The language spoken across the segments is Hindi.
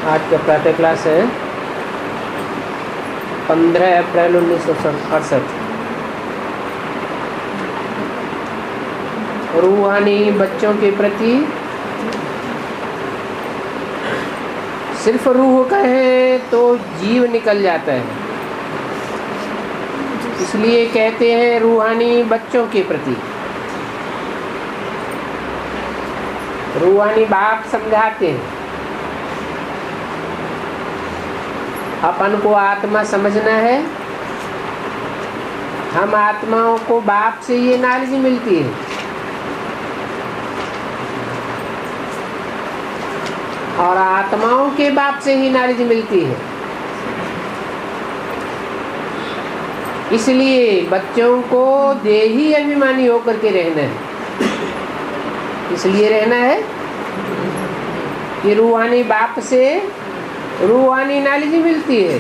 आज का प्रातः क्लास है 15 अप्रैल 1968। रूहानी बच्चों के प्रति सिर्फ रूह कहें तो जीव निकल जाता है, इसलिए कहते हैं रूहानी बच्चों के प्रति। रूहानी बाप समझाते हैं अपन को आत्मा समझना है। हम आत्माओं को बाप से ये नॉलेज मिलती है, और आत्माओं के बाप से ही नॉलेज मिलती है। इसलिए बच्चों को देही अभिमानी होकर के रहना है। इसलिए रहना है कि रूहानी बाप से रूहानी नॉलेज मिलती है।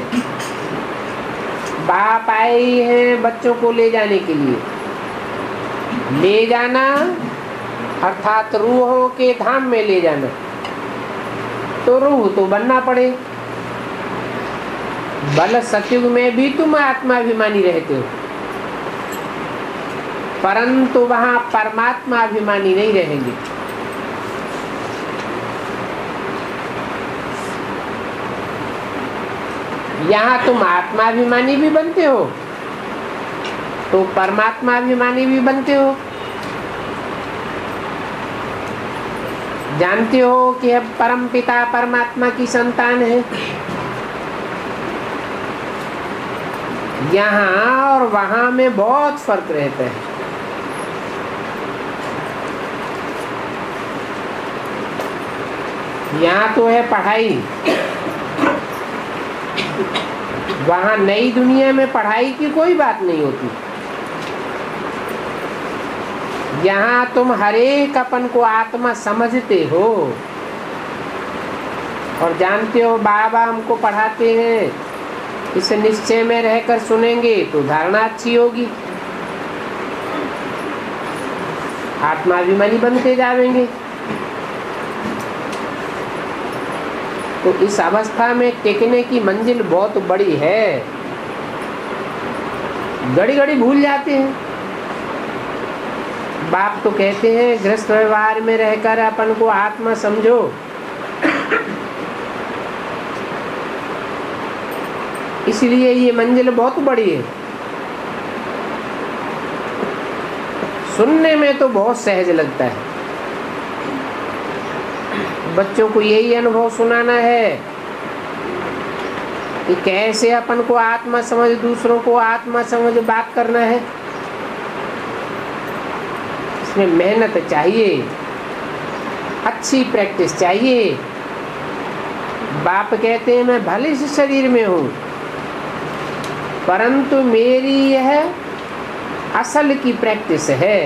बाप आए ही हैं बच्चों को ले जाने के लिए। ले जाना अर्थात रूहों के धाम में ले जाना, तो रूह तो बनना पड़े। बल सतयुग में भी तुम आत्माभिमानी रहते हो, परंतु वहां परमात्मा अभिमानी नहीं रहेंगे। यहाँ तुम आत्माभिमानी भी बनते हो तो परमात्मा अभिमानी भी बनते हो। जानते हो कि अब परम पिता परमात्मा की संतान है। यहाँ और वहाँ में बहुत फर्क रहता है। यहाँ तो है पढ़ाई, वहाँ नई दुनिया में पढ़ाई की कोई बात नहीं होती। यहाँ तुम हरेक अपन को आत्मा समझते हो और जानते हो बाबा हमको पढ़ाते हैं, इस निश्चय में रहकर सुनेंगे तो धारणा अच्छी होगी, आत्माभिमानी बनते जाएंगे। तो इस अवस्था में टिकने की मंजिल बहुत बड़ी है। घड़ी घड़ी भूल जाते हैं। बाप तो कहते हैं गृहस्थ व्यवहार में रहकर अपन को आत्मा समझो। इसलिए ये मंजिल बहुत बड़ी है। सुनने में तो बहुत सहज लगता है। बच्चों को यही अनुभव सुनाना है कि कैसे अपन को आत्मा समझ, दूसरों को आत्मा समझ बात करना है। इसमें मेहनत चाहिए, अच्छी प्रैक्टिस चाहिए। बाप कहते हैं मैं भले से शरीर में हूँ, परंतु मेरी यह असल की प्रैक्टिस है।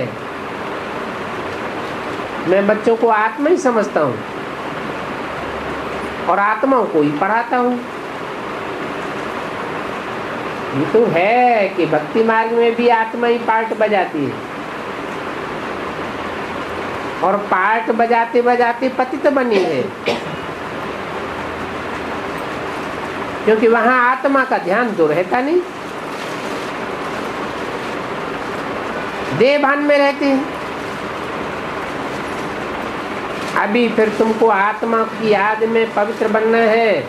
मैं बच्चों को आत्मा ही समझता हूँ और आत्माओं को ही पढ़ाता हूँ। ये तो है कि भक्ति मार्ग में भी आत्मा ही पार्ट बजाती है, और पार्ट बजाते बजाते पतित बनी है, क्योंकि वहां आत्मा का ध्यान तो रहता नहीं, देह भान में रहते हैं। अभी फिर तुमको आत्मा की याद में पवित्र बनना है।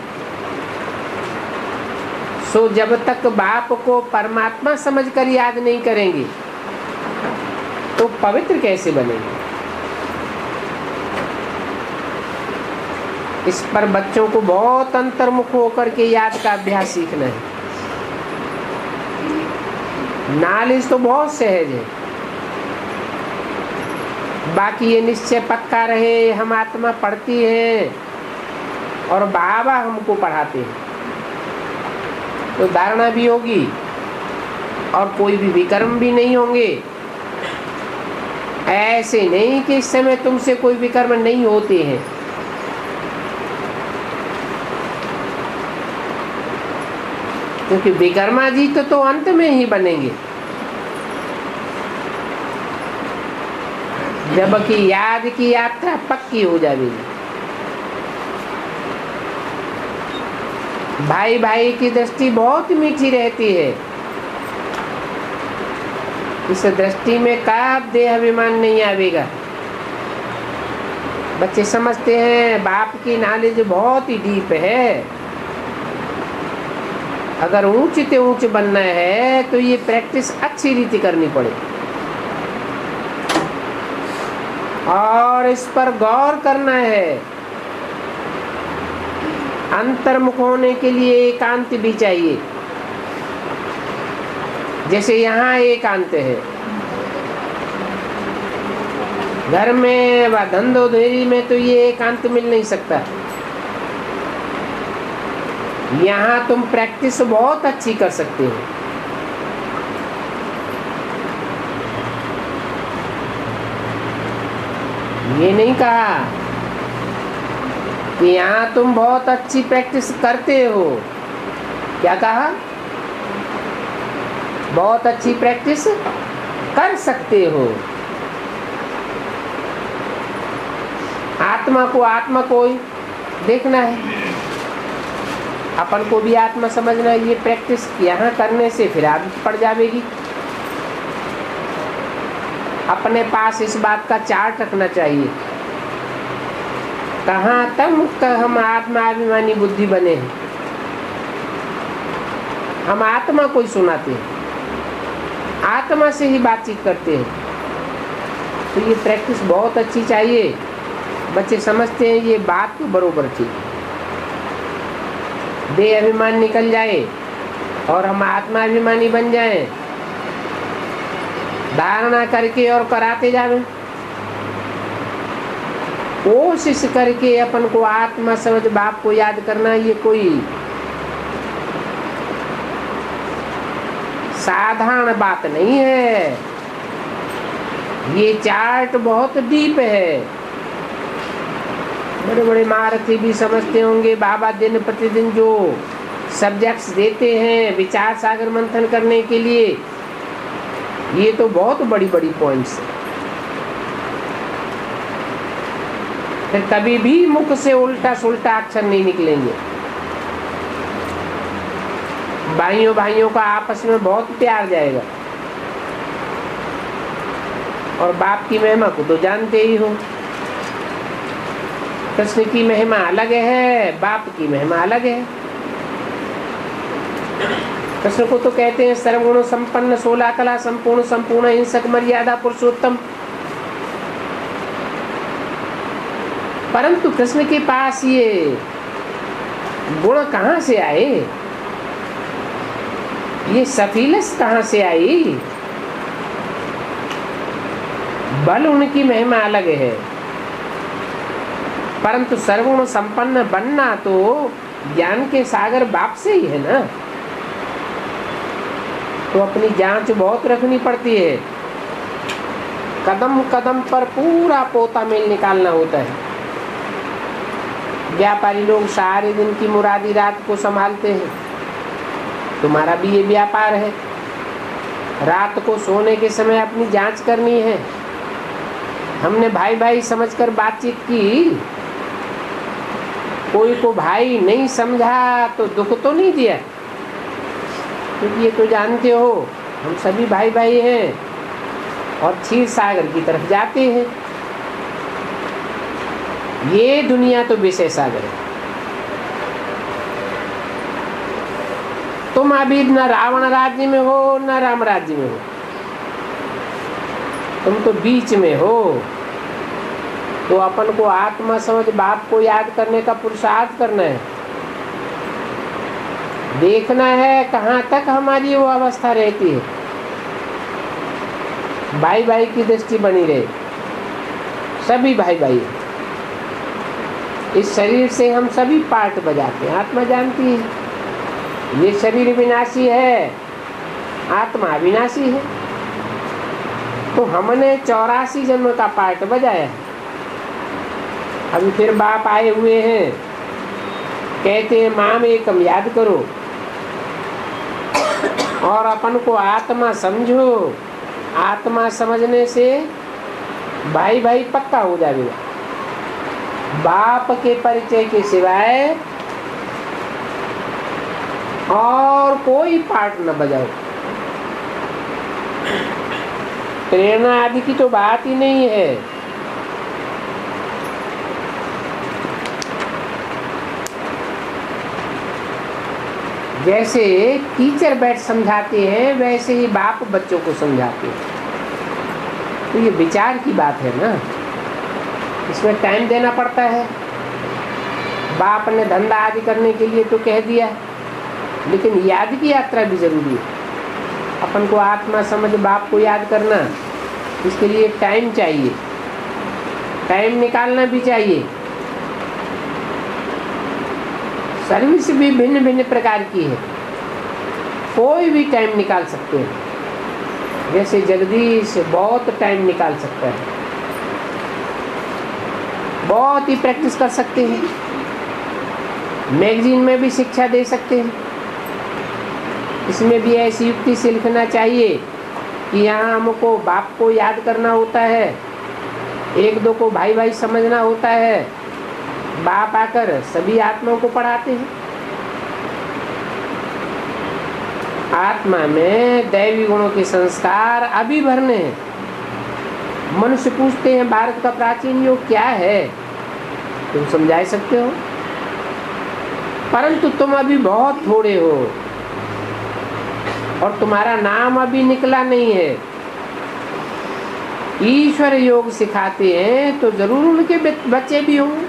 सो जब तक बाप को परमात्मा समझकर याद नहीं करेंगे तो पवित्र कैसे बनेंगे। इस पर बच्चों को बहुत अंतर्मुख होकर के याद का अभ्यास सीखना है। नॉलेज तो बहुत सहज है, बाकी ये निश्चय पक्का रहे हम आत्मा पढ़ती हैं और बाबा हमको पढ़ाते हैं, तो धारणा भी होगी और कोई भी विकर्म भी नहीं होंगे। ऐसे नहीं कि इस समय तुमसे कोई विकर्म नहीं होते हैं। क्योंकि विकर्मा जी तो अंत में ही बनेंगे, जबकि याद की यात्रा पक्की हो जाएगी। भाई भाई की दृष्टि बहुत मीठी रहती है। इस दृष्टि में कब देह अभिमान नहीं आवेगा। बच्चे समझते हैं बाप की नॉलेज बहुत ही डीप है, अगर ऊंच से ऊंच बनना है तो ये प्रैक्टिस अच्छी रीति करनी पड़े और इस पर गौर करना है। अंतर्मुख होने के लिए एकांत भी चाहिए। जैसे यहाँ एकांत है, घर में व धंधोधड़ी में तो ये एकांत मिल नहीं सकता। यहाँ तुम प्रैक्टिस बहुत अच्छी कर सकते हो। ये नहीं कहा कि यहाँ तुम बहुत अच्छी प्रैक्टिस करते हो, क्या कहा? बहुत अच्छी प्रैक्टिस कर सकते हो। आत्मा को आत्मा को देखना है, अपन को भी आत्मा समझना है। ये प्रैक्टिस यहाँ करने से फिर आदत पड़ जाएगी। अपने पास इस बात का चार्ट रखना चाहिए, कहाँ तक मुक्त हम आत्मा अभिमानी बुद्धि बने हैं। हम आत्मा को ही सुनाते हैं, आत्मा से ही बातचीत करते हैं। तो ये प्रैक्टिस बहुत अच्छी चाहिए। बच्चे समझते हैं ये बात तो बरोबर थी, देह अभिमान निकल जाए और हम आत्मा अभिमानी बन जाएं, धारणा करके और कराते जावे। कोशिश करके अपन को आत्मा समझ बाप को याद करना, ये कोई साधारण बात नहीं है। ये चार्ट बहुत डीप है। बड़े बड़े महारथी भी समझते होंगे। बाबा दिन प्रतिदिन जो सब्जेक्ट्स देते हैं विचार सागर मंथन करने के लिए, ये तो बहुत बड़ी बड़ी पॉइंट्स है। फिर कभी भी मुख से उल्टा सुल्टा अक्षर नहीं निकलेंगे। भाइयों भाइयों का आपस में बहुत प्यार जाएगा। और बाप की महिमा को तो जानते ही हो। कृष्ण की महिमा अलग है, बाप की महिमा अलग है। कृष्ण को तो कहते हैं सर्वगुण संपन्न, 16 कला संपूर्ण, संपूर्ण हिंसक, मर्यादा पुरुषोत्तम। परंतु कृष्ण के पास ये गुण कहाँ से आए, ये सफीलस कहाँ से आई? बल उनकी महिमा अलग है, परंतु सर्वगुण संपन्न बनना तो ज्ञान के सागर बाप से ही है ना। तो अपनी जांच बहुत रखनी पड़ती है। कदम कदम पर पूरा पोता मेल निकालना होता है। व्यापारी लोग सारे दिन की मुरादी रात को संभालते हैं। तुम्हारा भी ये व्यापार है। रात को सोने के समय अपनी जांच करनी है। हमने भाई भाई समझकर बातचीत की, कोई को भाई नहीं समझा तो दुख तो नहीं दिया, क्योंकि ये तो जानते हो हम सभी भाई भाई हैं और क्षीर सागर की तरफ जाते हैं। ये दुनिया तो विषय सागर है। तुम अभी न रावण राज्य में हो न राम राज्य में हो, तुम तो बीच में हो। तो अपन को आत्मा समझ बाप को याद करने का पुरुषार्थ करना है। देखना है कहाँ तक हमारी वो अवस्था रहती है। भाई भाई की दृष्टि बनी रहे, सभी भाई भाई। इस शरीर से हम सभी पार्ट बजाते हैं। आत्मा जानती है ये शरीर विनाशी है, आत्मा अविनाशी है। तो हमने 84 जन्म का पार्ट बजाया है। अभी फिर बाप आए हुए हैं, कहते हैं माम एकम याद करो और अपन को आत्मा समझो। आत्मा समझने से भाई भाई पक्का हो जाएगा। बाप के परिचय के सिवाय और कोई पार्ट न बजाओ। प्रेरणा आदि की तो बात ही नहीं है। जैसे टीचर बैठ समझाते हैं वैसे ही बाप बच्चों को समझाते हैं। तो ये विचार की बात है ना, इसमें टाइम देना पड़ता है। बाप ने धंधा आदि करने के लिए तो कह दिया, लेकिन याद की यात्रा भी जरूरी है। अपन को आत्मा समझ बाप को याद करना, इसके लिए टाइम चाहिए, टाइम निकालना भी चाहिए। सर्विस भी भिन्न भिन्न प्रकार की है, कोई भी टाइम निकाल सकते हैं। जैसे जगदीश बहुत टाइम निकाल सकता है, बहुत ही प्रैक्टिस कर सकते हैं, मैगजीन में भी शिक्षा दे सकते हैं। इसमें भी ऐसी युक्ति से लिखना चाहिए कि यहाँ हमको बाप को याद करना होता है, एक दो को भाई भाई समझना होता है। बाप आकर सभी आत्माओं को पढ़ाते हैं। आत्मा में दैवी गुणों के संस्कार अभी भरने हैं। मनुष्य पूछते हैं भारत का प्राचीन योग क्या है, तुम समझा सकते हो, परंतु तुम अभी बहुत थोड़े हो और तुम्हारा नाम अभी निकला नहीं है। ईश्वर योग सिखाते हैं तो जरूर उनके बच्चे भी होंगे,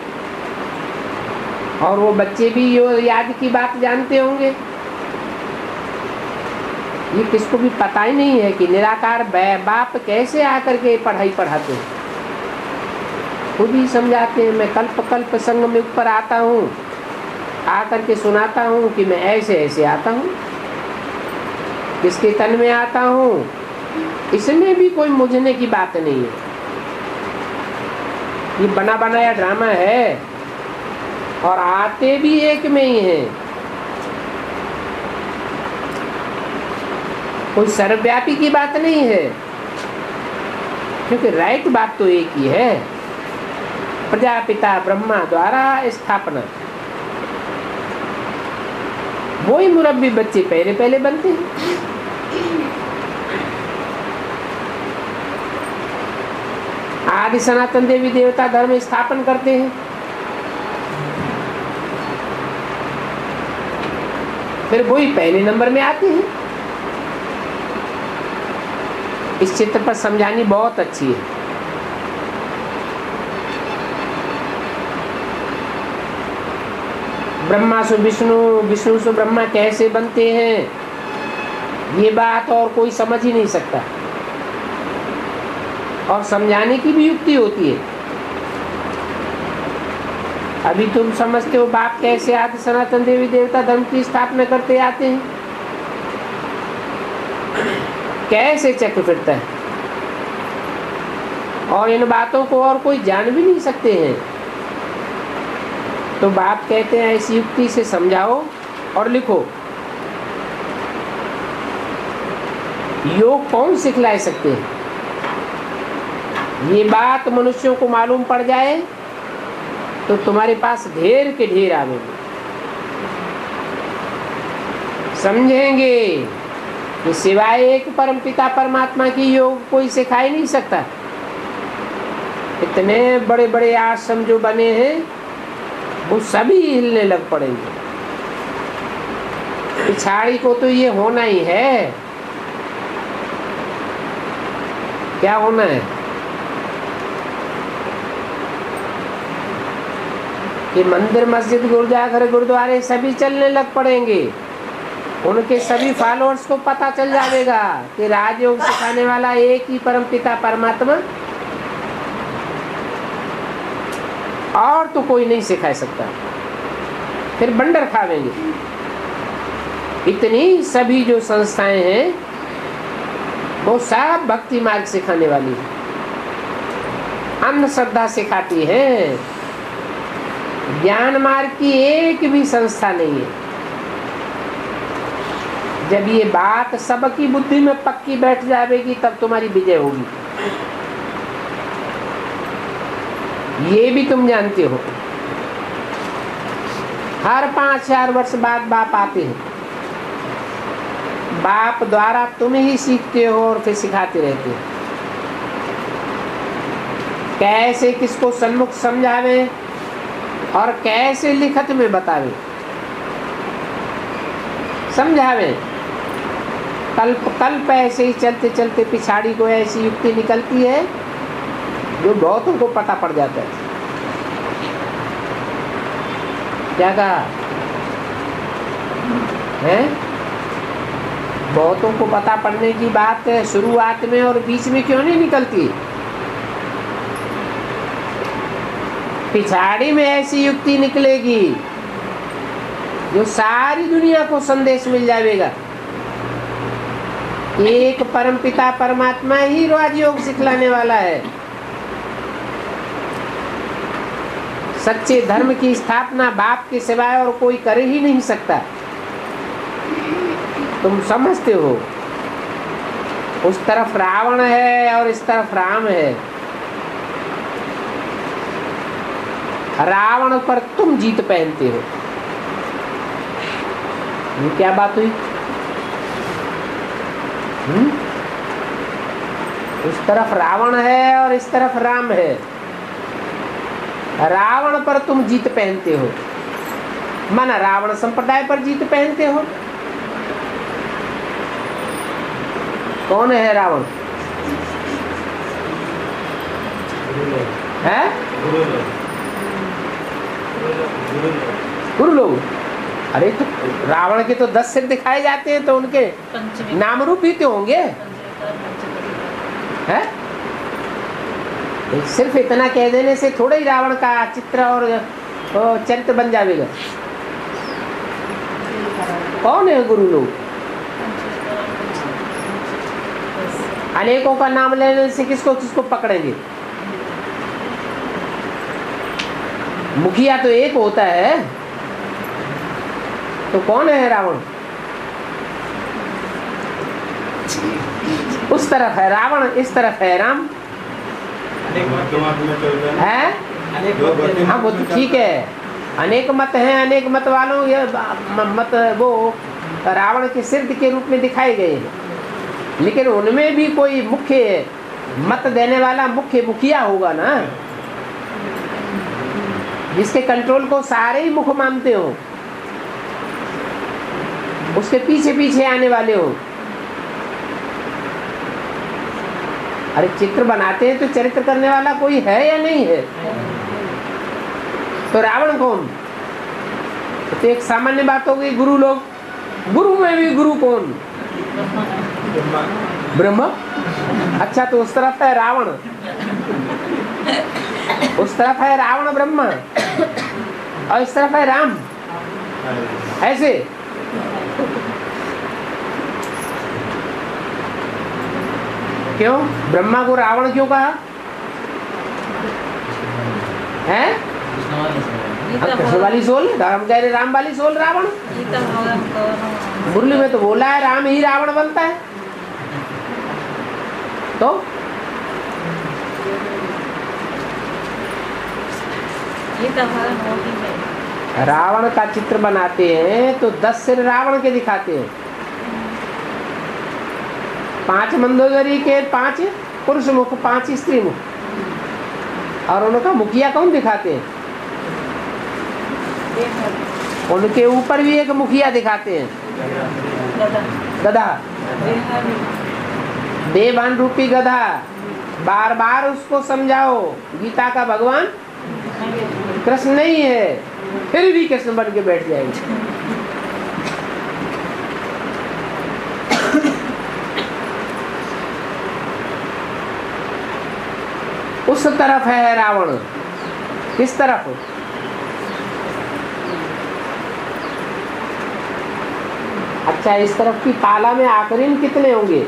और वो बच्चे भी याद की बात जानते होंगे। ये किसको भी पता ही नहीं है कि निराकार बाप कैसे आकर के पढ़ाई पढ़ाते हैं, खुद ही समझाते हैं। मैं कल्प कल्प संग में ऊपर आता हूँ, आकर के सुनाता हूँ कि मैं ऐसे ऐसे आता हूँ, किसके तन में आता हूँ, इसमें भी कोई मुझने की बात नहीं है। ये बना बनाया ड्रामा है, और आते भी एक में ही हैं। कोई सर्वव्यापी की बात नहीं है, क्योंकि राइट बात तो एक ही है, प्रजापिता ब्रह्मा द्वारा स्थापना। वही मुरब्बी बच्चे पहले पहले बनते हैं। आदि सनातन देवी देवता धर्म स्थापन करते हैं, फिर वही पहले नंबर में आते हैं। इस चित्र पर समझानी बहुत अच्छी है। ब्रह्मा से विष्णु, विष्णु से ब्रह्मा कैसे बनते हैं, ये बात और कोई समझ ही नहीं सकता, और समझाने की भी युक्ति होती है। अभी तुम समझते हो बाप कैसे आदि सनातन देवी देवता धर्म की स्थापना करते आते हैं, कैसे चक्र फिरता है, और इन बातों को और कोई जान भी नहीं सकते हैं। तो बाप कहते हैं ऐसी युक्ति से समझाओ और लिखो। योग कौन सिखला सकते हैं, ये बात मनुष्यों को मालूम पड़ जाए तो तुम्हारे पास ढेर के ढेर आवेंगे, समझेंगे कि सिवाय एक परमपिता परमात्मा की योग कोई सिखा ही नहीं सकता। इतने बड़े बड़े आश्रम जो बने हैं वो सभी हिलने लग पड़ेंगे। पिछाड़ी को तो ये होना ही है। क्या होना है कि मंदिर मस्जिद गिरजाघर गुरुद्वारे सभी चलने लग पड़ेंगे। उनके सभी फॉलोअर्स को पता चल जाएगा कि राजयोग सिखाने वाला एक ही परमपिता परमात्मा, और तो कोई नहीं सिखा सकता। फिर बंडर खावेंगे। इतनी सभी जो संस्थाएं हैं वो सब भक्ति मार्ग सिखाने वाली है, अंधश्रद्धा सिखाती है। ज्ञान मार्ग की एक भी संस्था नहीं है। जब ये बात सबकी बुद्धि में पक्की बैठ जाएगी तब तुम्हारी विजय होगी। ये भी तुम जानते हो। हर 5-4 वर्ष बाद बाप आते हैं बाप द्वारा तुम ही सीखते हो और फिर सिखाते रहते हो। कैसे किसको सन्मुख समझावे और कैसे लिखत में बतावे, समझावे। कल्प कल्प ऐसे ही चलते चलते पिछाड़ी को ऐसी युक्ति निकलती है जो बहुतों को पता पड़ जाता है। क्या कहा है? बहुतों को पता पड़ने की बात है शुरुआत में और बीच में क्यों नहीं निकलती? पिछाड़ी में ऐसी युक्ति निकलेगी जो सारी दुनिया को संदेश मिल जाएगा। एक परमपिता परमात्मा ही राजयोग सिखलाने वाला है। सच्चे धर्म की स्थापना बाप के सिवाय और कोई कर ही नहीं सकता। तुम समझते हो, उस तरफ रावण है और इस तरफ राम है। रावण पर तुम जीत पहनते हो। ये क्या बात हुई? उस तरफ रावण है और इस तरफ राम है। रावण पर तुम जीत पहनते हो, माना रावण संप्रदाय पर जीत पहनते हो। कौन है रावण? है गुरु लोग। अरे तो रावण के तो 10 सिर दिखाए जाते हैं, तो उनके नाम रूप ही तो होंगे। है सिर्फ इतना कह देने से थोड़ा ही रावण का चित्र और चरित्र बन जाएगा। कौन है गुरु लोग? अनेकों का नाम लेने से किसको किसको पकड़ेंगे? मुखिया तो एक होता है, तो कौन है रावण? उस तरफ है रावण, इस तरफ है राम। है हाँ, वो तो ठीक है। अनेक मत हैं, अनेक मत वालों ये मत वो रावण के सिर के रूप में दिखाए गए हैं, लेकिन उनमें भी कोई मुख्य मत देने वाला मुख्य मुखिया होगा ना, जिसके कंट्रोल को सारे ही मुख मानते हो, उसके पीछे पीछे आने वाले हो। अरे चित्र बनाते हैं तो चरित्र करने वाला कोई है या नहीं है? तो रावण कौन? तो एक सामान्य बात हो गई, गुरु लोग। गुरु में भी गुरु कौन? ब्रह्मा। अच्छा, तो उस तरफ है रावण, उस तरफ है रावण ब्रह्मा, और इस तरफ है राम। ऐसे क्यों? ब्रह्मा को रावण क्यों कहा है? कृष्ण वाली सोल, हम कह रहे राम वाली सोल रावण। मुरली में तो बोला है राम ही रावण बनता है। तो रावण का चित्र बनाते हैं तो 10 सिर रावण के दिखाते हैं, 5 मंदोदरी के 5 पुरुष मुख, 5 स्त्री मुख, और उनका मुखिया कौन दिखाते हैं? उनके ऊपर भी एक मुखिया दिखाते हैं, गधा, देवान रूपी गधा। बार बार उसको समझाओ गीता का भगवान कृष्ण नहीं है, फिर भी कृष्ण बन के बैठ जाएंगे। उस तरफ है रावण, किस तरफ? अच्छा, इस तरफ की पाला में आखिरीन कितने होंगे?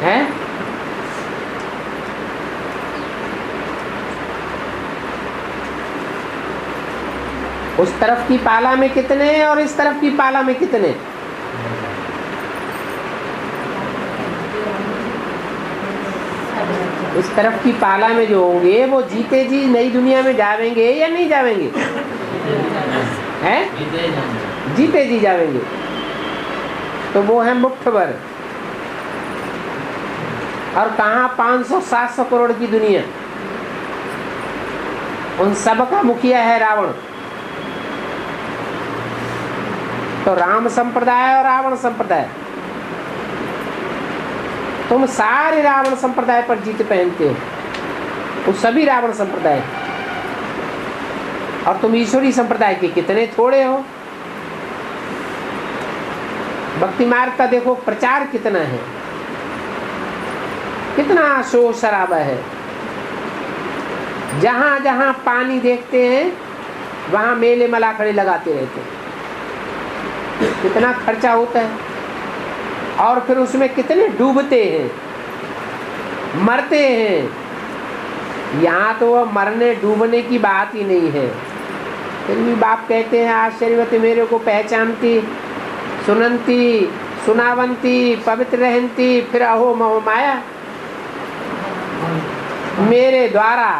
हैं? उस तरफ की पाला में कितने और इस तरफ की पाला में कितने? इस तरफ की पाला में जो होंगे वो जीते जी नई दुनिया में जावेंगे या नहीं जावेंगे? हैं? जीते जी जाएंगे। तो वो है मुट्ठभर। और कहाँ 500-700 करोड़ की दुनिया, उन सब का मुखिया है रावण। तो राम संप्रदाय और रावण संप्रदाय, तुम सारे रावण संप्रदाय पर जीत पहनते हो, वो सभी रावण संप्रदाय, और तुम ईश्वरी संप्रदाय के कितने थोड़े हो। भक्ति मार्ग का देखो प्रचार कितना है, कितना शोर शराबा है। जहां जहां पानी देखते हैं वहां मेले मलाखड़े लगाते रहते हैं। कितना खर्चा होता है, और फिर उसमें कितने डूबते हैं, मरते हैं। यहाँ तो वह मरने डूबने की बात ही नहीं है। फिर भी बाप कहते हैं आश्चर्यवती मेरे को पहचानती, सुनंती, सुनावंती, पवित्र रहंती, फिर अहो मोह माया मेरे द्वारा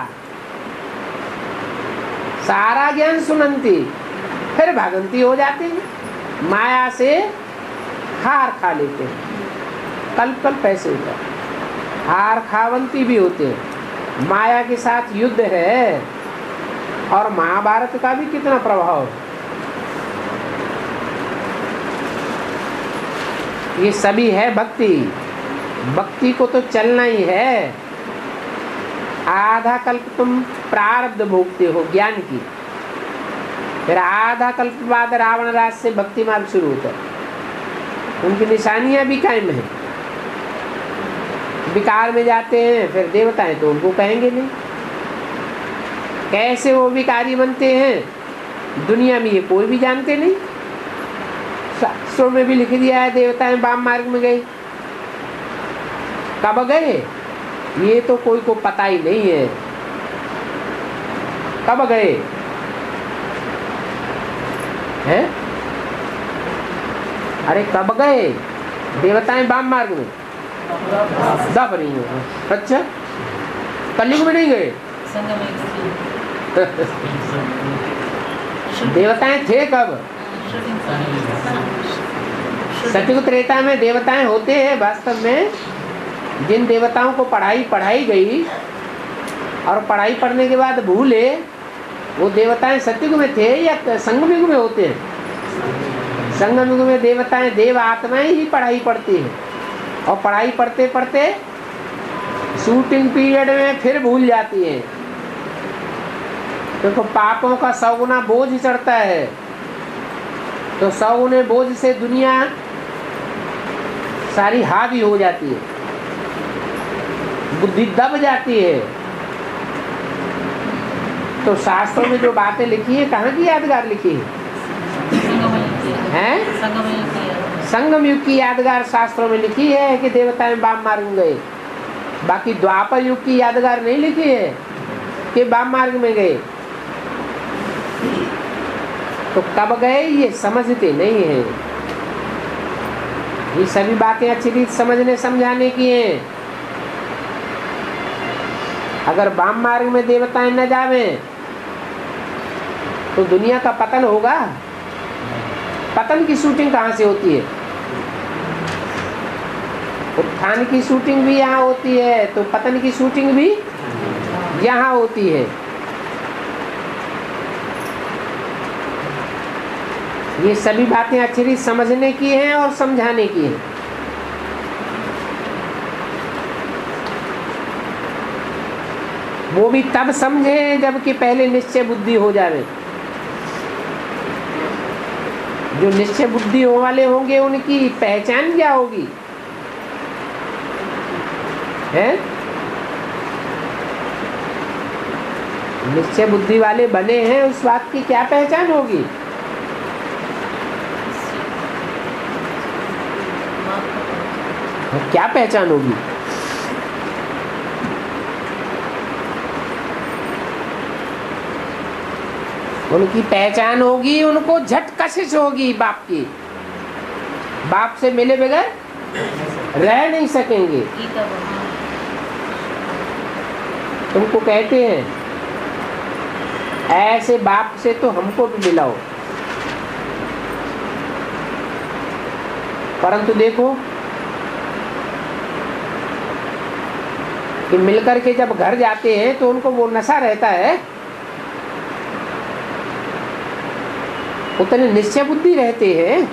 सारा ज्ञान सुनंती, फिर भागंती हो जाते हैं, माया से हार खा लेते हैं। कल्प कल्प ऐसे होता है, हार खावंती भी होते हैं। माया के साथ युद्ध है, और महाभारत का भी कितना प्रभाव है। ये सभी है भक्ति। भक्ति को तो चलना ही है। आधा कल्प तुम प्रारब्ध भोगते हो ज्ञान की, फिर आधा कल्प बाद रावण राज से भक्ति मार्ग शुरू होता है। उनकी निशानियां भी कायम है। विकार में जाते हैं, फिर देवताएं तो उनको कहेंगे नहीं। कैसे वो विकारी बनते हैं दुनिया में ये कोई भी जानते नहीं। शास्त्रों में भी लिख दिया है देवताएं वाम मार्ग में गए। कब गए ये तो कोई को पता ही नहीं है। कब गए हैं? अरे कब गए देवताएं वाम मार्ग में? दब रही हो। अच्छा, कलयुग में नहीं गए? देवताएं थे कब? सतयुग त्रेता में देवताएं होते हैं। वास्तव में जिन देवताओं को पढ़ाई गई और पढ़ाई पढ़ने के बाद भूले, वो देवताएं सतयुग में थे या संगम युग में होते हैं? संगम युग में देवताएं देव आत्माएं ही पढ़ाई पढ़ती हैं, और पढ़ाई पढ़ते पढ़ते शूटिंग पीरियड में फिर भूल जाती हैं। देखो पापों का 100 गुना बोझ चढ़ता है, तो 100 गुने बोझ से दुनिया सारी हावी हो जाती है, बुद्धि दब जाती है। तो शास्त्रों में जो बातें लिखी है कहाँ की यादगार लिखी है? संगम युग की यादगार शास्त्रों में लिखी है कि देवताएं वाम मार्ग में गए। बाकी द्वापर युग की यादगार नहीं लिखी है कि वाम मार्ग में गए। तो कब गए ये समझते नहीं है। ये सभी बातें अच्छी रीत समझने समझाने की हैं। अगर वाम मार्ग में देवताएं न जावे तो दुनिया का पतन होगा। पतन की शूटिंग कहाँ से होती है? उत्थान की शूटिंग भी यहाँ होती है, तो पतन की शूटिंग भी यहाँ होती है। ये सभी बातें अच्छी रीत समझने की हैं और समझाने की हैं। वो भी तब समझे जबकि पहले निश्चय बुद्धि हो जावे। जो निश्चय बुद्धि होने वाले होंगे उनकी पहचान क्या होगी? है? निश्चय बुद्धि वाले बने हैं, उस बात की क्या पहचान होगी? क्या पहचान होगी? उनकी पहचान होगी, उनको झट कशिश होगी बाप की। बाप से मिले बगैर रह नहीं सकेंगे। तुमको कहते हैं ऐसे बाप से तो हमको भी मिलाओ। परंतु देखो कि मिलकर के जब घर जाते हैं तो उनको वो नशा रहता है, उतने निश्चय बुद्धि रहते हैं,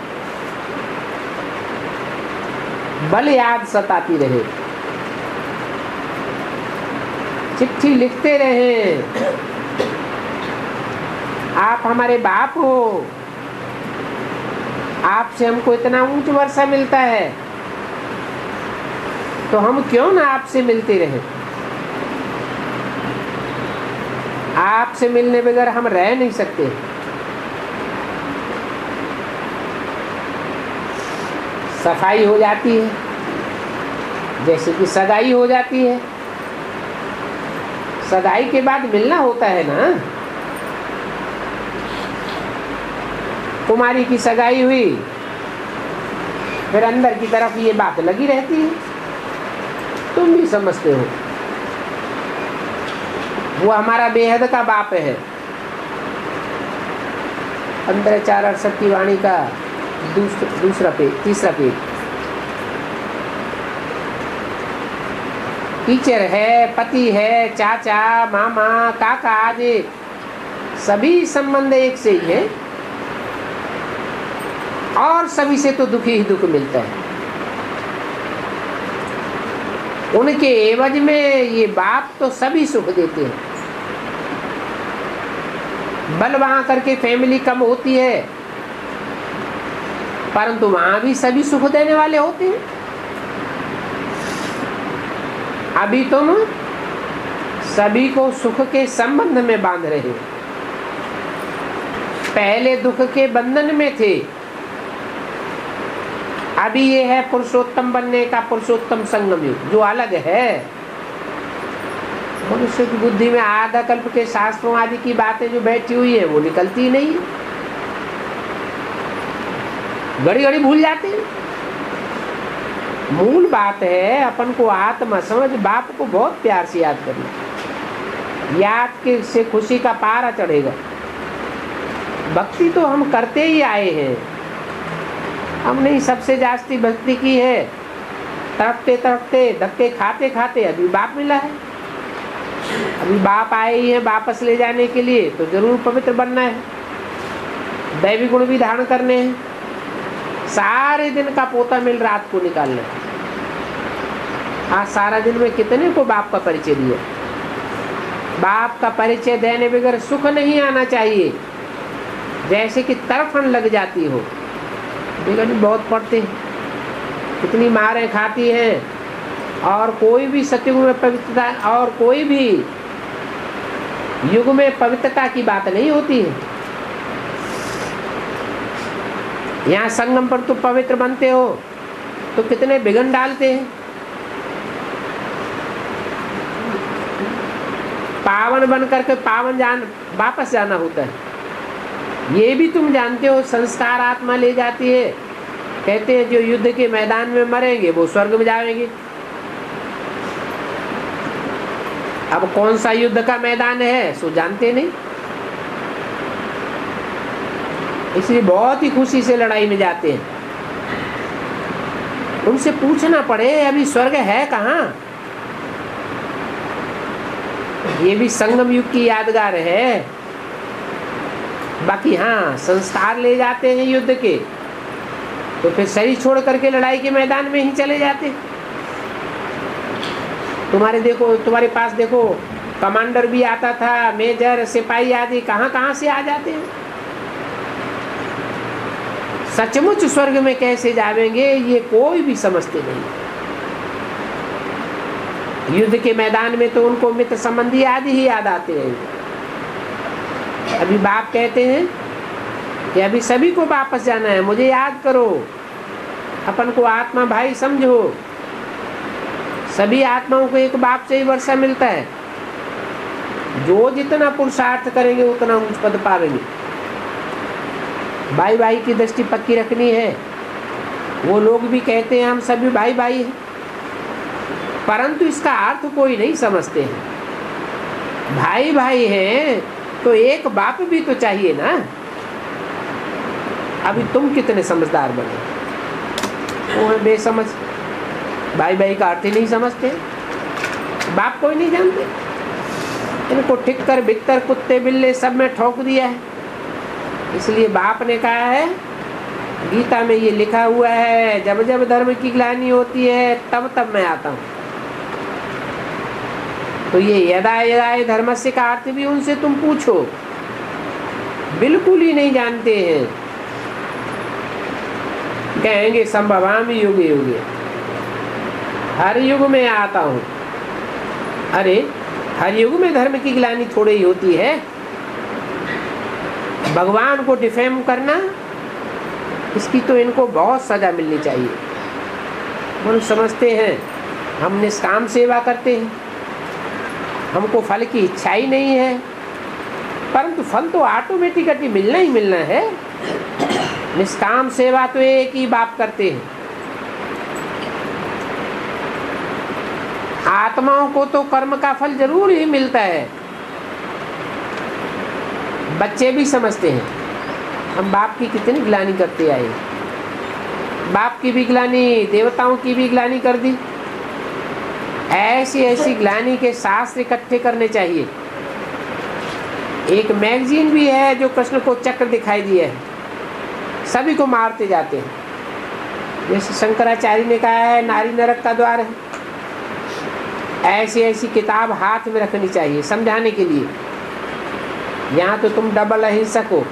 बल याद सताती रहे, चिट्ठी लिखते रहे, आप हमारे बाप हो, आपसे हमको इतना ऊंच वर्षा मिलता है, तो हम क्यों ना आपसे मिलते रहे। आपसे मिलने बगैर हम रह नहीं सकते। सफाई हो जाती है, जैसे कि सगाई हो जाती है। सगाई के बाद मिलना होता है ना। कुमारी की सगाई हुई, फिर अंदर की तरफ ये बात लगी रहती है, तुम भी समझते हो। वो हमारा बेहद का बाप है। 15:4 की वाणी का तीसरा पेज। टीचर है, पति है, चाचा, मामा, काका आदि सभी संबंध एक से ही है, और सभी से तो दुख ही दुख मिलता है। उनके एवज में ये बाप तो सभी सुख देते हैं। बल वहां करके फैमिली कम होती है, परंतु वहां भी सभी सुख देने वाले होते हैं। अभी तुम सभी को सुख के संबंध में बांध रहे हो, पहले दुख के बंधन में थे। अभी ये है पुरुषोत्तम बनने का पुरुषोत्तम संगम युग, जो अलग है। मनुष्य की बुद्धि में आधा कल्प के शास्त्रों आदि की बातें जो बैठी हुई है वो निकलती नहीं, घड़ी घड़ी भूल जाते हैं। मूल बात है अपन को आत्मा समझ, बाप को बहुत प्यार से याद करना, याद के से खुशी का पारा चढ़ेगा। भक्ति तो हम करते ही आए हैं, हमने ही सबसे जास्ती भक्ति की है। तड़पते तड़पते धक्के खाते खाते अभी बाप मिला है। अभी बाप आए ही हैं वापस ले जाने के लिए, तो जरूर पवित्र बनना है, दैवी गुण भी धारण करने हैं। सारे दिन का पोता मिल रात को निकालना है। आज सारा दिन में कितने को बाप का परिचय दिया। बाप का परिचय देने बगैर सुख नहीं आना चाहिए, जैसे कि तरफन लग जाती हो। बिगड़ बहुत पड़ते हैं, कितनी मारें खाती हैं, और कोई भी सतयुग में पवित्रता और कोई भी युग में पवित्रता की बात नहीं होती है। यहाँ संगम पर तो पवित्र बनते हो तो कितने बिगन डालते हैं। पावन बन करके पावन वापस जाना होता है, ये भी तुम जानते हो। संस्कार आत्मा ले जाती है। कहते हैं जो युद्ध के मैदान में मरेंगे वो स्वर्ग में जाएंगे। अब कौन सा युद्ध का मैदान है सो जानते नहीं, इसलिए बहुत ही खुशी से लड़ाई में जाते हैं। उनसे पूछना पड़े अभी स्वर्ग है कहाँ। ये भी संगम युग की यादगार है। बाकी हाँ, संस्कार ले जाते हैं युद्ध के, तो फिर शरीर छोड़ करके लड़ाई के मैदान में ही चले जाते। तुम्हारे पास देखो कमांडर भी आता था, मेजर, सिपाही आदि कहाँ कहाँ से आ जाते हैं। सचमुच स्वर्ग में कैसे जावेंगे ये कोई भी समझते नहीं। युद्ध के मैदान में तो उनको मित्र संबंधी आदि ही याद आते हैं। अभी बाप कहते हैं कि अभी सभी को वापस जाना है, मुझे याद करो, अपन को आत्मा भाई समझो। सभी आत्माओं को एक बाप से ही वर्षा मिलता है। जो जितना पुरुषार्थ करेंगे उतना उच्च पद पावेंगे। भाई भाई की दृष्टि पक्की रखनी है। वो लोग भी कहते हैं हम सभी भाई भाई हैं, परंतु इसका अर्थ कोई नहीं समझते हैं। भाई भाई हैं तो एक बाप भी तो चाहिए ना। अभी तुम कितने समझदार बने, वो है बेसमझ, भाई भाई का अर्थ ही नहीं समझते, बाप को ही नहीं जानते। इनको ठिक्कर बिक्कर कुत्ते बिल्ले सब में ठोक दिया है। इसलिए बाप ने कहा है, गीता में ये लिखा हुआ है, जब जब धर्म की ग्लानि होती है तब तब मैं आता हूँ। तो ये यदा यदा धर्मस्य का अर्थ भी उनसे तुम पूछो, बिल्कुल ही नहीं जानते हैं। कहेंगे संभवामि युगे युगे, हर युग में आता हूँ। अरे हर युग में धर्म की ग्लानि थोड़ी ही होती है। भगवान को डिफेम करना, इसकी तो इनको बहुत सजा मिलनी चाहिए। हम समझते हैं हम निष्काम सेवा करते हैं, हमको फल की इच्छा ही नहीं है, परंतु फल तो ऑटोमेटिकली मिलना ही मिलना है। निष्काम सेवा तो एक ही बाप करते हैं। आत्माओं को तो कर्म का फल जरूर ही मिलता है। बच्चे भी समझते हैं हम बाप की कितनी ग्लानि करते आए, बाप की भी ग्लानि, देवताओं की भी ग्लानि कर दी। ऐसी ऐसी ग्लानि के शास्त्र इकट्ठे करने चाहिए। एक मैगजीन भी है जो कृष्ण को चक्र दिखाई दिया है, सभी को मारते जाते हैं। जैसे शंकराचार्य ने कहा है नारी नरक का द्वार है, ऐसी ऐसी किताब हाथ में रखनी चाहिए समझाने के लिए। यहाँ तो तुम डबल अहिंसक हो,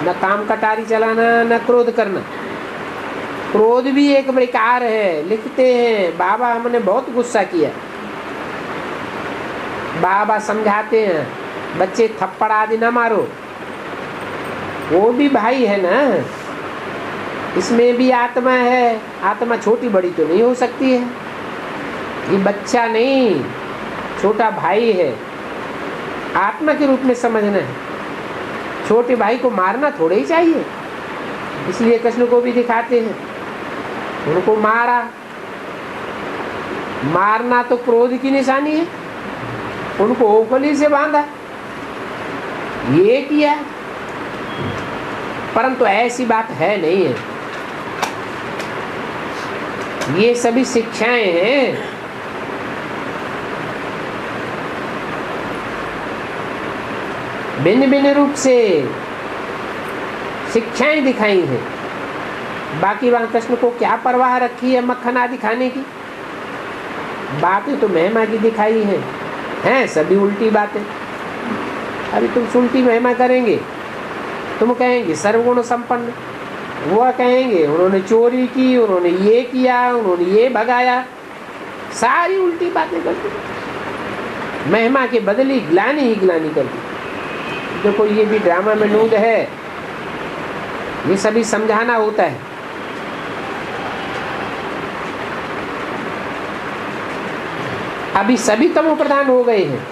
न काम कटारी चलाना न क्रोध करना। क्रोध भी एक विकार है। लिखते हैं बाबा हमने बहुत गुस्सा किया, बाबा समझाते हैं बच्चे थप्पड़ आदि न मारो, वो भी भाई है ना, इसमें भी आत्मा है। आत्मा छोटी बड़ी तो नहीं हो सकती है, ये बच्चा नहीं छोटा भाई है, आत्मा के रूप में समझना है। छोटे भाई को मारना थोड़े ही चाहिए, इसलिए कृष्ण को भी दिखाते हैं, उनको मारा। मारना तो क्रोध की निशानी है, उनको ओखली से बांधा, ये किया। परंतु ऐसी बात है नहीं है, ये सभी शिक्षाएं हैं। भिन्न भिन्न रूप से शिक्षाएं दिखाई हैं। बाकी वहाँ कृष्ण को क्या परवाह रखी है मक्खन आदि खाने की? बातें तो महिमा की दिखाई हैं सभी उल्टी बातें। अभी तुम उल्टी महिमा करेंगे, तुम कहेंगे सर्वगुण संपन्न, वो कहेंगे उन्होंने चोरी की, उन्होंने ये किया, उन्होंने ये भगाया, सारी उल्टी बातें करती। महिमा के बदली ग्लानि ही ग्लानि करती। देखो ये भी ड्रामा में नूद है, ये सभी समझाना होता है। अभी सभी तमो प्रधान हो गए हैं,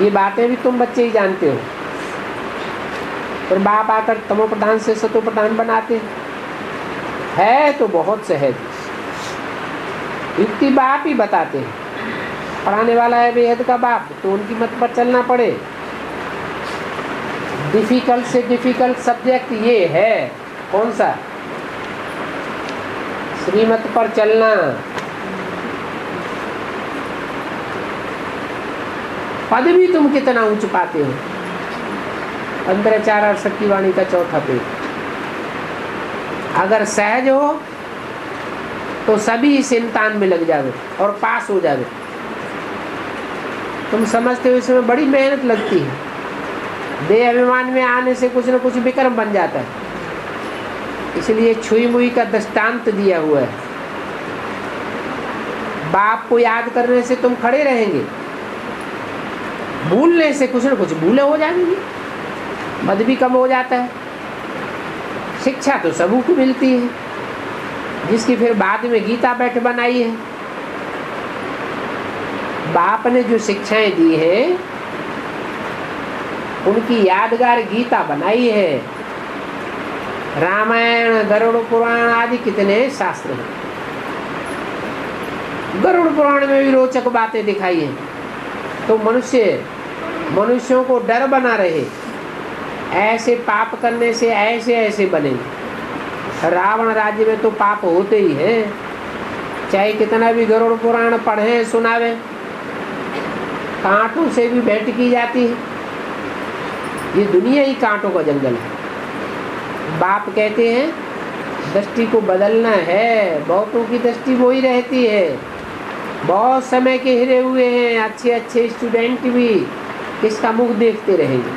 ये बातें भी तुम बच्चे ही जानते हो। फिर बाप आकर तमो प्रधान से सतो प्रधान बनाते है तो बहुत सहज युक्ति बाप ही बताते हैं। पढ़ाने वाला है बेहद का बाप, तो उनकी मत पर चलना पड़े। डिफिकल्ट से डिफिकल्ट सब्जेक्ट ये है, कौन सा? श्रीमत पर चलना। पद भी तुम कितना ऊंच पाते हो। अंतराचार शक्ति वाणी का चौथा पेज। अगर सहज हो तो सभी इस इम्तिहान में लग जावे और पास हो जावे। तुम समझते हो इसमें बड़ी मेहनत लगती है, देह अभिमान में आने से कुछ न कुछ विक्रम बन जाता है। इसलिए छुई मुई का दृष्टांत दिया हुआ है। बाप को याद करने से तुम खड़े रहेंगे, भूलने से कुछ न कुछ भूले हो जाएंगी, मद भी कम हो जाता है। शिक्षा तो सबू को मिलती है, जिसकी फिर बाद में गीता बैठ बनाई है। बाप ने जो शिक्षाएं दी हैं उनकी यादगार गीता बनाई है। रामायण, गरुड़ पुराण आदि कितने शास्त्र हैं। गरुड़ पुराण में भी रोचक बातें दिखाई हैं। तो मनुष्य मनुष्यों को डर बना रहे, ऐसे पाप करने से ऐसे ऐसे बनेंगे। रावण राज्य में तो पाप होते ही हैं, चाहे कितना भी गरुड़ पुराण पढ़े सुनावे, कांटों से भी भेंट की जाती है। ये दुनिया ही कांटों का जंगल है। बाप कहते हैं दृष्टि को बदलना है, बहुतों की दृष्टि वो ही रहती है। बहुत समय के हिरे हुए हैं, अच्छे अच्छे स्टूडेंट भी किसका मुख देखते रहेंगे।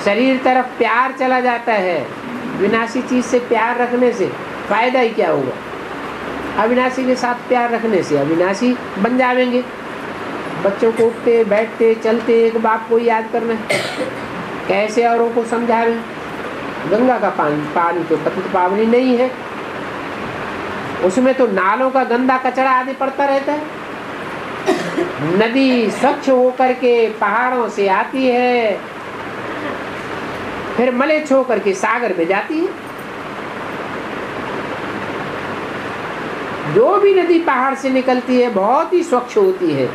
शरीर तरफ प्यार चला जाता है, विनाशी चीज से प्यार रखने से फायदा ही क्या होगा। अविनाशी के साथ प्यार रखने से अविनाशी बन जाएंगे। बच्चों को उठते बैठते चलते एक बाप को याद करना है, कैसे औरों को समझावे। गंगा का पानी तो पतित पावनी नहीं है, उसमें तो नालों का गंदा कचरा आदि पड़ता रहता है। नदी स्वच्छ होकर के पहाड़ों से आती है, फिर मलेच्छ होकर के सागर में जाती है। जो भी नदी पहाड़ से निकलती है बहुत ही स्वच्छ होती है।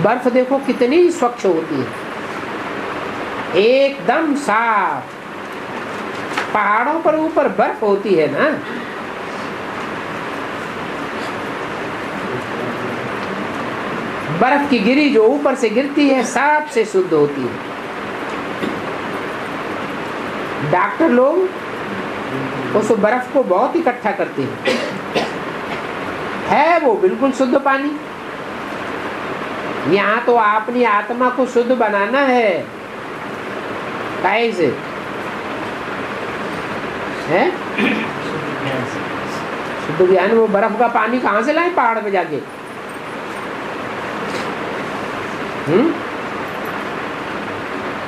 बर्फ देखो कितनी स्वच्छ होती है, एकदम साफ। पहाड़ों पर ऊपर बर्फ होती है ना, बर्फ की गिरी जो ऊपर से गिरती है साफ से शुद्ध होती है। डॉक्टर लोग उस बर्फ को बहुत इकट्ठा करते हैं, है वो बिल्कुल शुद्ध पानी। यहाँ तो अपनी आत्मा को शुद्ध बनाना है, कैसे है? शुद्ध ज्ञान। वो बर्फ का पानी कहाँ से लाए पहाड़ पे जाके?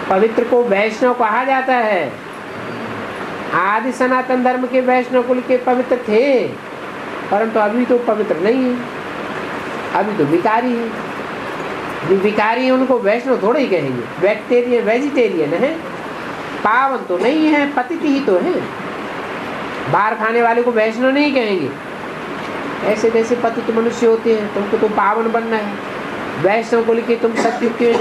पवित्र को वैष्णव कहा जाता है। आदि सनातन धर्म के वैष्णव कुल के पवित्र थे, परंतु अभी तो पवित्र नहीं है, अभी तो विकारी है। जो विकारी है उनको वैष्णव थोड़े ही कहेंगे, वेजिटेरियन है, पावन तो नहीं है, पतित ही तो है। बाहर खाने वाले को वैष्णव नहीं कहेंगे। ऐसे जैसे पतित मनुष्य होते हैं, तुमको तो पावन बनना है। वैष्णव कुल के तुम सत्युग में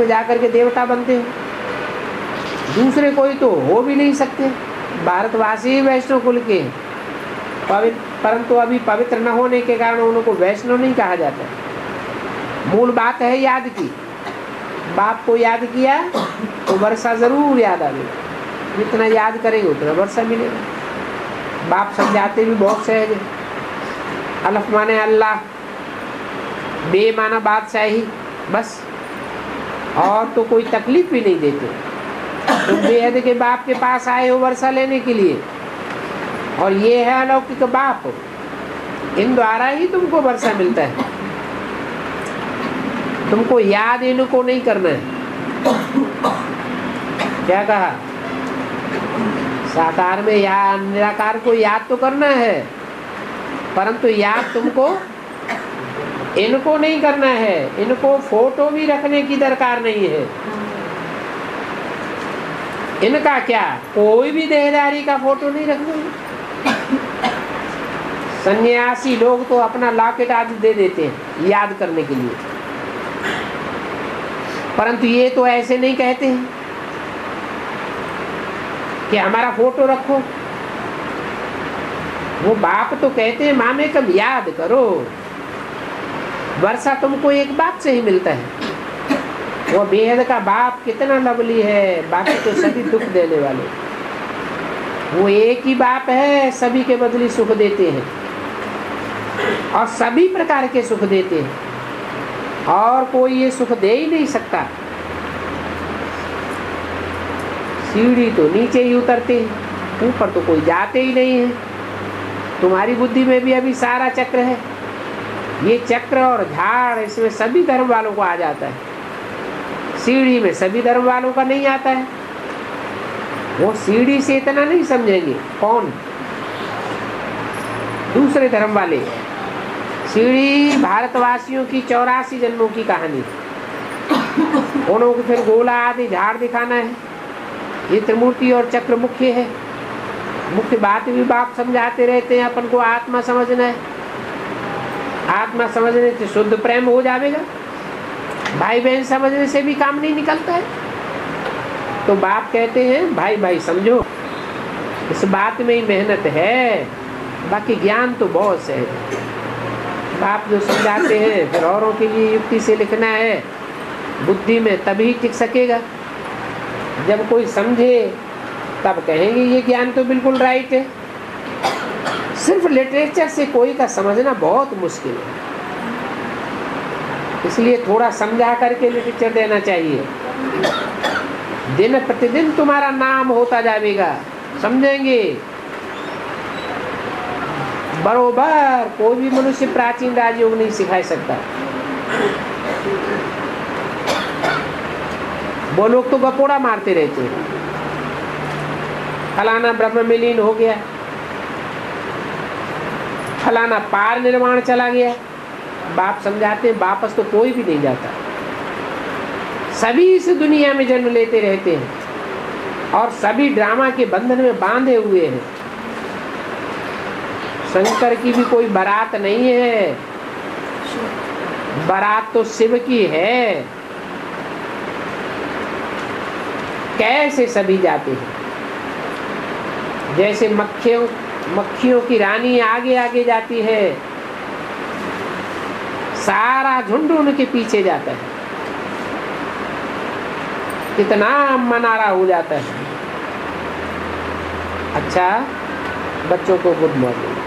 जाकर के देवता बनते हो, दूसरे कोई तो हो भी नहीं सकते। भारतवासी वैष्णव कुल के परंतु अभी पवित्र न होने के कारण उनको वैष्णव नहीं कहा जाता। मूल बात है याद की। बाप को याद किया तो वर्षा जरूर याद आएगी, जितना याद करेंगे उतना वर्षा मिलेगा। बाप समझाते भी बहुत सहज है। अलफ माने अल्लाह, बे माना बादशाही, बस, और तो कोई तकलीफ भी नहीं देते। तुम बेहद के बाप के पास आए हो वर्षा लेने के लिए, और ये है अलौकिक बाप, इन द्वारा ही तुमको वर्षा मिलता है। तुमको याद इनको नहीं करना है। क्या कहा? साकार में या निराकार को याद तो करना है, परंतु याद तुमको इनको नहीं करना है। इनको फोटो भी रखने की दरकार नहीं है। इनका क्या, कोई भी देहधारी का फोटो नहीं रखना। सन्यासी लोग तो अपना लॉकेट आदि दे देते हैं याद करने के लिए, परंतु ये तो ऐसे नहीं कहते हैं कि हमारा फोटो रखो। वो बाप तो कहते हैं मामे कब याद करो। वर्षा तुमको एक बाप से ही मिलता है। वो बेहद का बाप कितना लवली है, बाकी तो सभी दुख देने वाले। वो एक ही बाप है, सभी के बदले सुख देते हैं और सभी प्रकार के सुख देते हैं, और कोई ये सुख दे ही नहीं सकता। सीढ़ी तो नीचे ही उतरते हैं, ऊपर तो कोई जाते ही नहीं है। तुम्हारी बुद्धि में भी अभी सारा चक्र है। ये चक्र और झाड़, इसमें सभी धर्म वालों को आ जाता है। सीढ़ी में सभी धर्म वालों का नहीं आता है। वो सीढ़ी से इतना नहीं समझेंगे। कौन? दूसरे धर्म वाले। सीढ़ी भारतवासियों की 84 जन्मों की कहानी। उन्हों को फिर गोला आदि झाड़ दिखाना है। ये त्रिमूर्ति और चक्र मुख्य है। मुख्य बात भी बाप समझाते रहते हैं, अपन को आत्मा समझना है। आत्मा समझने से शुद्ध प्रेम हो जाएगा, भाई बहन समझने से भी काम नहीं निकलता है। तो बाप कहते हैं भाई भाई समझो, इस बात में ही मेहनत है, बाकी ज्ञान तो बहुत सहज है। बाप जो समझाते हैं फिर औरों के लिए युक्ति से लिखना है, बुद्धि में तभी टिक सकेगा। जब कोई समझे तब कहेंगे ये ज्ञान तो बिल्कुल राइट है। सिर्फ लिटरेचर से कोई का समझना बहुत मुश्किल है, इसलिए थोड़ा समझा करके लिटरेचर देना चाहिए। दिन प्रतिदिन तुम्हारा नाम होता जाएगा, समझेंगे बरोबर। कोई भी मनुष्य प्राचीन राजयोग नहीं सिखा सकता। वो लोग तो गपोड़ा मारते रहते हैं, फलाना ब्रह्म विलीन हो गया, फलाना पार निर्वाण चला गया। बाप समझाते हैं वापस तो कोई भी नहीं जाता, सभी इस दुनिया में जन्म लेते रहते हैं और सभी ड्रामा के बंधन में बांधे हुए हैं। शंकर की भी कोई बारात नहीं है, बारात तो शिव की है। कैसे सभी जाते हैं, जैसे मक्खियों की रानी आगे आगे जाती है, सारा झुंड उनके पीछे जाता है, कितना मनारा हो जाता है। अच्छा, बच्चों को गुड मॉर्निंग।